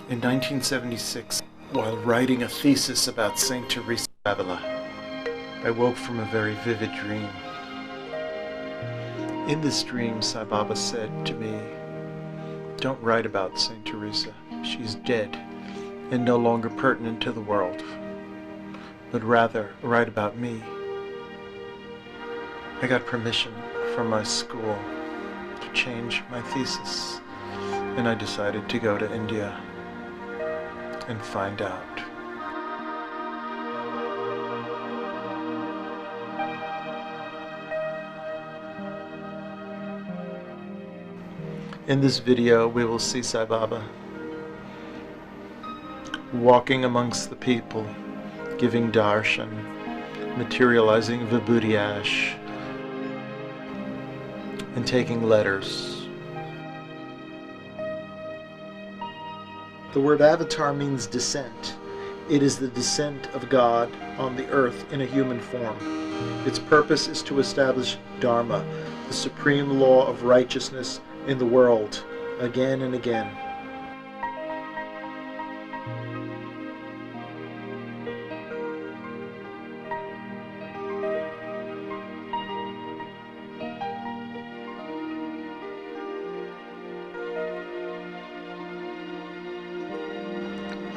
In 1976, while writing a thesis about Saint Teresa of Avila, I woke from a very vivid dream. In this dream, Sai Baba said to me, "Don't write about Saint Teresa. She's dead and no longer pertinent to the world, but rather write about me." I got permission from my school to change my thesis, and I decided to go to India and find out. In this video, we will see Sai Baba walking amongst the people, giving darshan, materializing vibhuti ash, and taking letters. The word avatar means descent. It is the descent of God on the earth in a human form. Its purpose is to establish Dharma, the supreme law of righteousness in the world, again and again.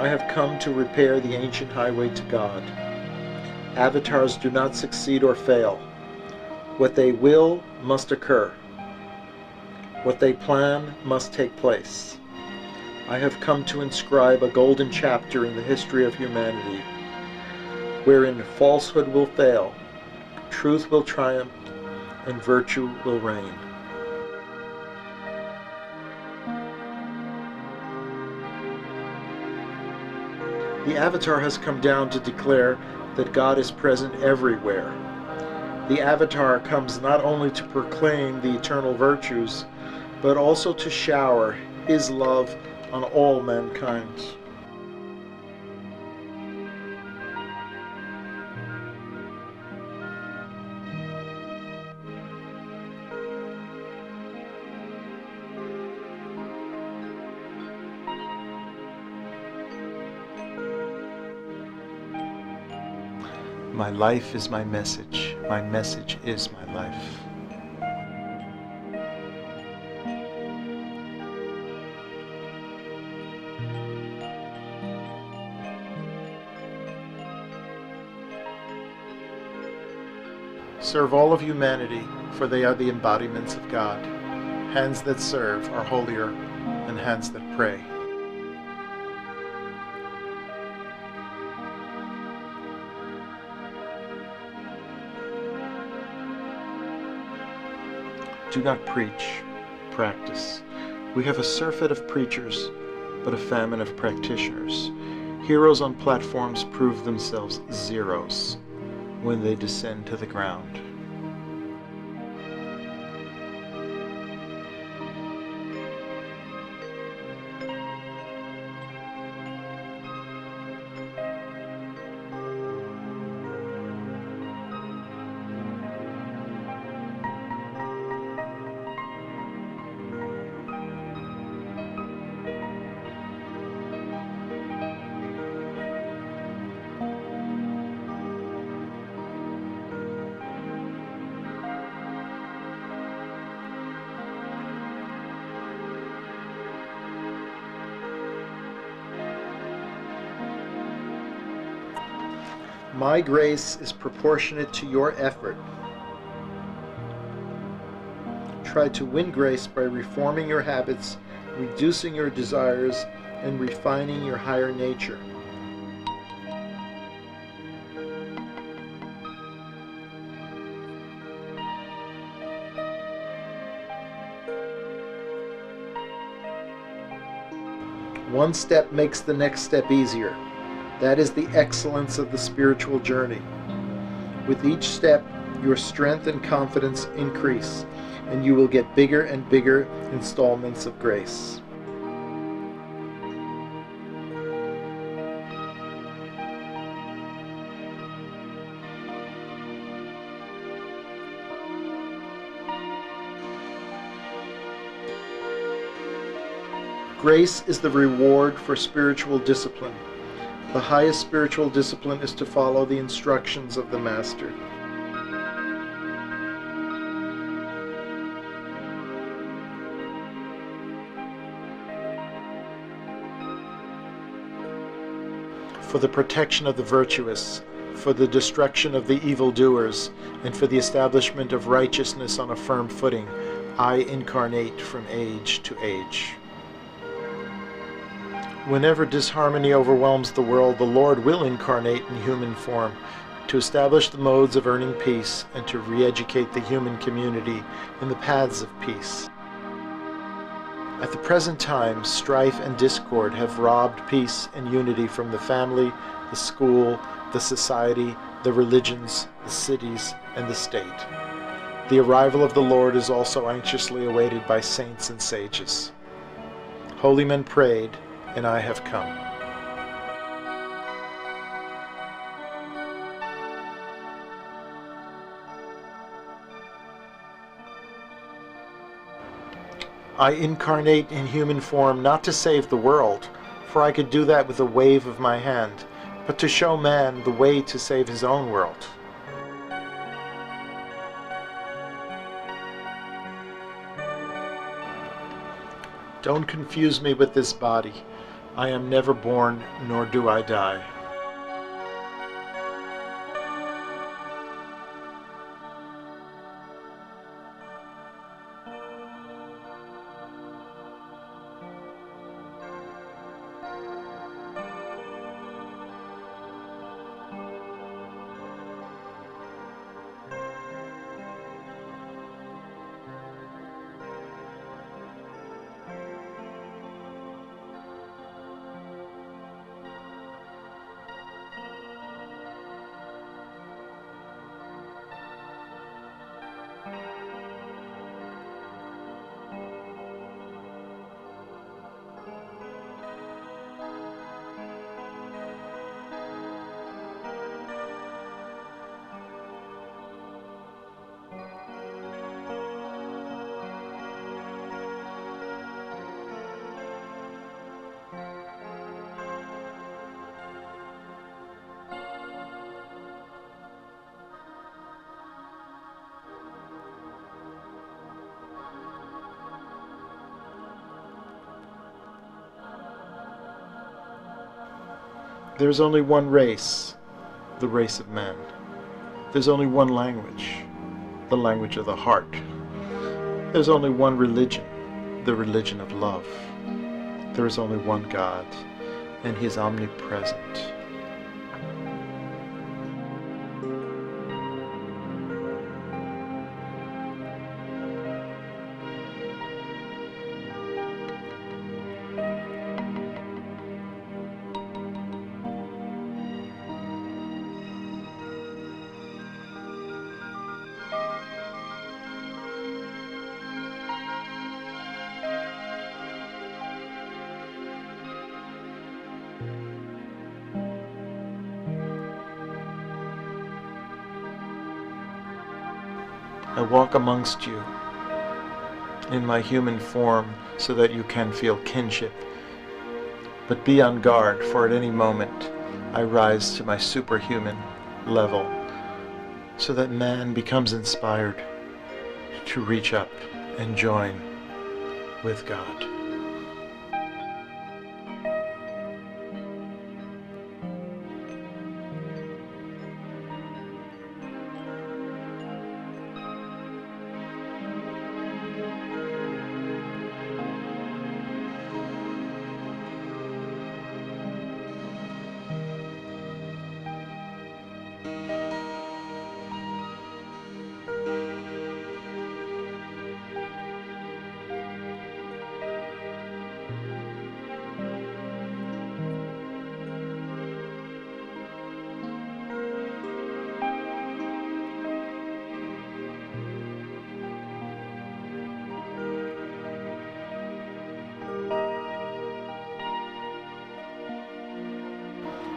I have come to repair the ancient highway to God. Avatars do not succeed or fail. What they will must occur. What they plan must take place. I have come to inscribe a golden chapter in the history of humanity, wherein falsehood will fail, truth will triumph, and virtue will reign. The Avatar has come down to declare that God is present everywhere. The Avatar comes not only to proclaim the eternal virtues, but also to shower His love on all mankind. My life is my message is my life. Serve all of humanity, for they are the embodiments of God. Hands that serve are holier than hands that pray. Do not preach, practice. We have a surfeit of preachers, but a famine of practitioners. Heroes on platforms prove themselves zeros when they descend to the ground. My grace is proportionate to your effort. Try to win grace by reforming your habits, reducing your desires, and refining your higher nature. One step makes the next step easier. That is the excellence of the spiritual journey. With each step, your strength and confidence increase, and you will get bigger and bigger installments of grace. Grace is the reward for spiritual discipline. The highest spiritual discipline is to follow the instructions of the Master. For the protection of the virtuous, for the destruction of the evildoers, and for the establishment of righteousness on a firm footing, I incarnate from age to age. Whenever disharmony overwhelms the world, the Lord will incarnate in human form to establish the modes of earning peace and to re-educate the human community in the paths of peace. At the present time, strife and discord have robbed peace and unity from the family, the school, the society, the religions, the cities, and the state. The arrival of the Lord is also anxiously awaited by saints and sages. Holy men prayed, and I have come. I incarnate in human form not to save the world, for I could do that with a wave of my hand, but to show man the way to save his own world. Don't confuse me with this body. I am never born, nor do I die. There's only one race, the race of man. There's only one language, the language of the heart. There's only one religion, the religion of love. There is only one God, and He is omnipresent. I walk amongst you in my human form so that you can feel kinship. But be on guard, for at any moment I rise to my superhuman level so that man becomes inspired to reach up and join with God.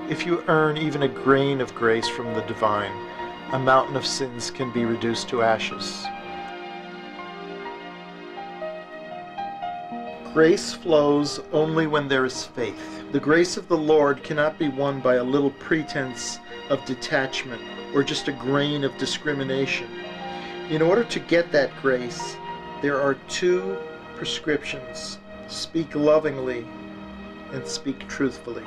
If you earn even a grain of grace from the divine, a mountain of sins can be reduced to ashes. Grace flows only when there is faith. The grace of the Lord cannot be won by a little pretense of detachment or just a grain of discrimination. In order to get that grace, there are two prescriptions: speak lovingly and speak truthfully.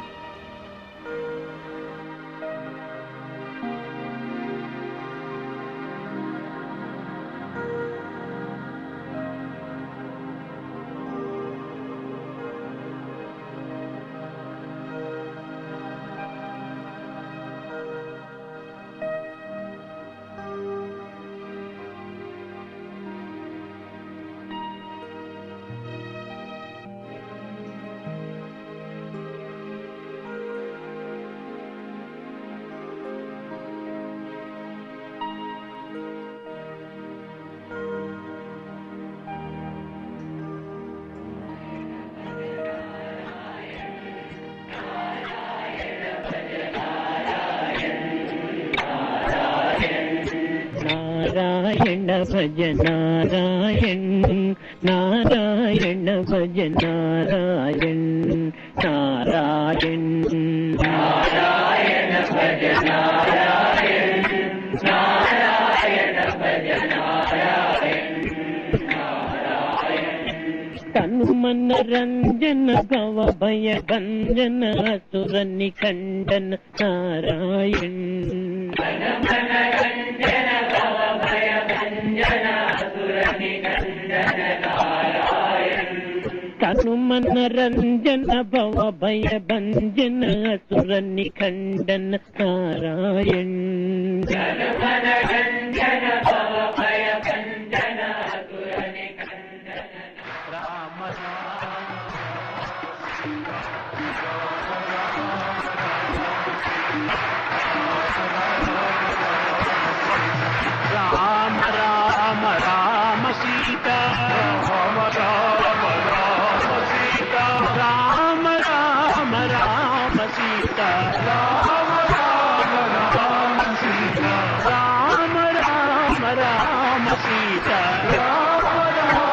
Narayan भज नारायण नारायण भज नारायण नारायण नारायण भज नारायण नारायण भज नारायण तनुमन रंजन भव भय भंजन असुर निखंडन नारायण तनुमन रंजन भव भय भंजन असुर निखंडन नारायण तनुमन रंजन भव भय भंजन असुर निखंडन Ram Ram Ram Ram Sita Ram Ram Ram Sita Ram Ram Ram Sita Ram Ram Ram Sita Ram Ram Ram Sita Ram Ram Ram Sita Ram Ram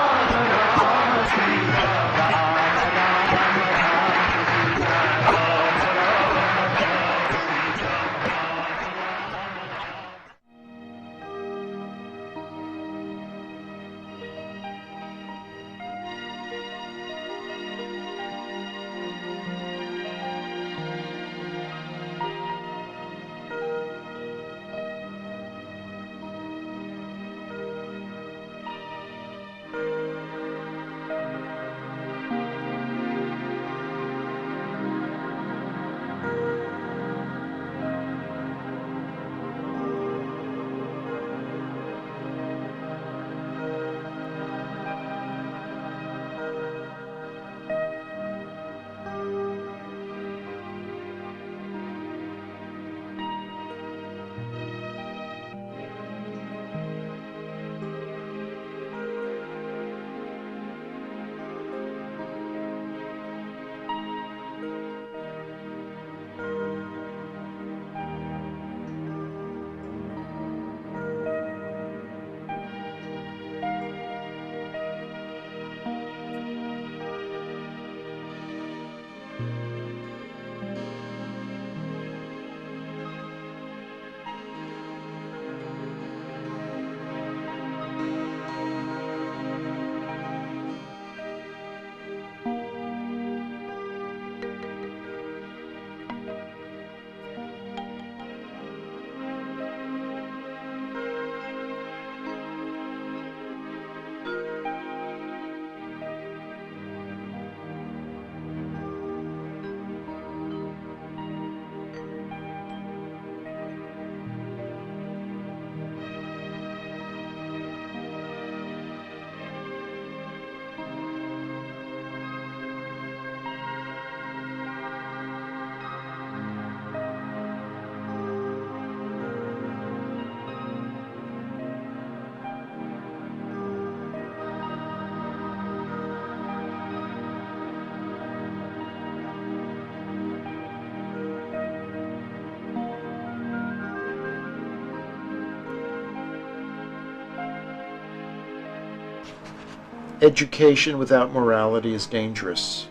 Education without morality is dangerous.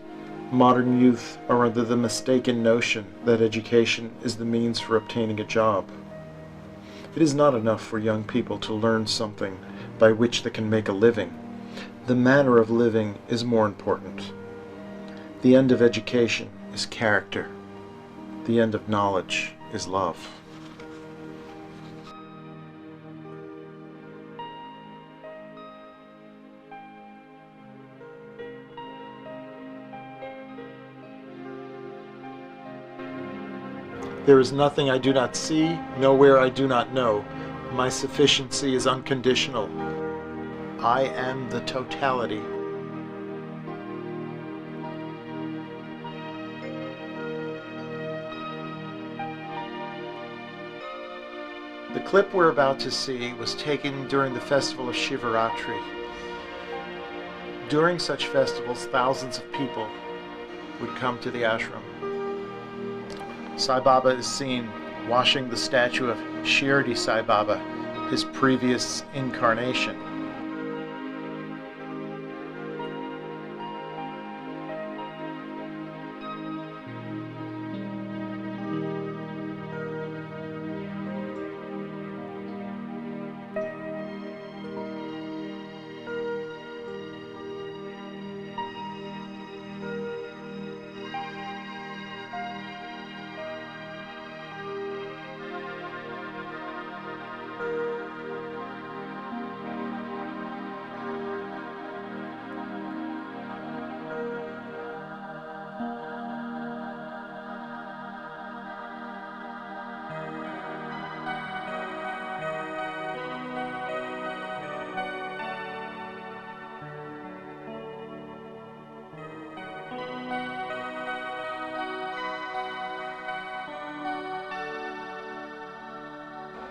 Modern youth are under the mistaken notion that education is the means for obtaining a job. It is not enough for young people to learn something by which they can make a living. The manner of living is more important. The end of education is character. The end of knowledge is love. There is nothing I do not see, nowhere I do not know. My sufficiency is unconditional. I am the totality. The clip we're about to see was taken during the festival of Shivaratri. During such festivals, thousands of people would come to the ashram. Sai Baba is seen washing the statue of Shivaratri Sai Baba, his previous incarnation.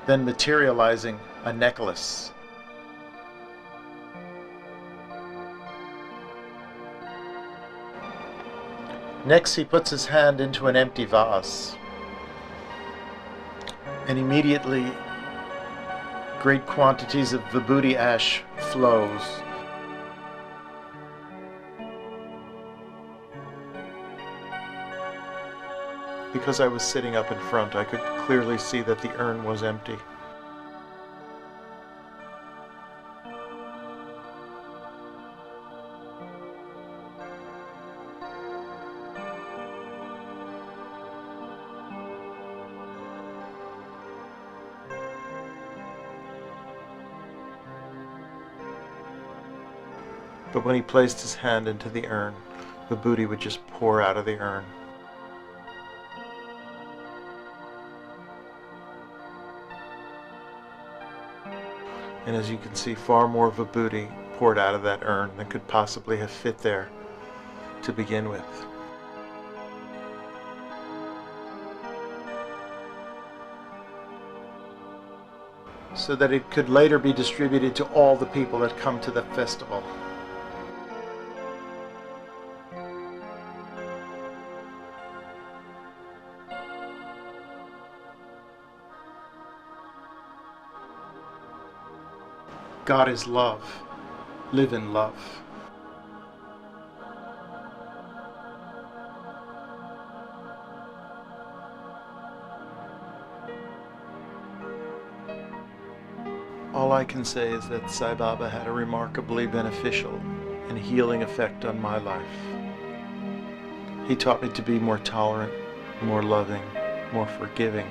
Then materializing a necklace. Next, he puts his hand into an empty vase, and immediately great quantities of vibhuti ash flows. Because I was sitting up in front, I could clearly see that the urn was empty. But when he placed his hand into the urn, the vibhuti would just pour out of the urn. And as you can see, far more vibhuti poured out of that urn than could possibly have fit there to begin with. So that it could later be distributed to all the people that come to the festival. God is love. Live in love. All I can say is that Sai Baba had a remarkably beneficial and healing effect on my life. He taught me to be more tolerant, more loving, more forgiving,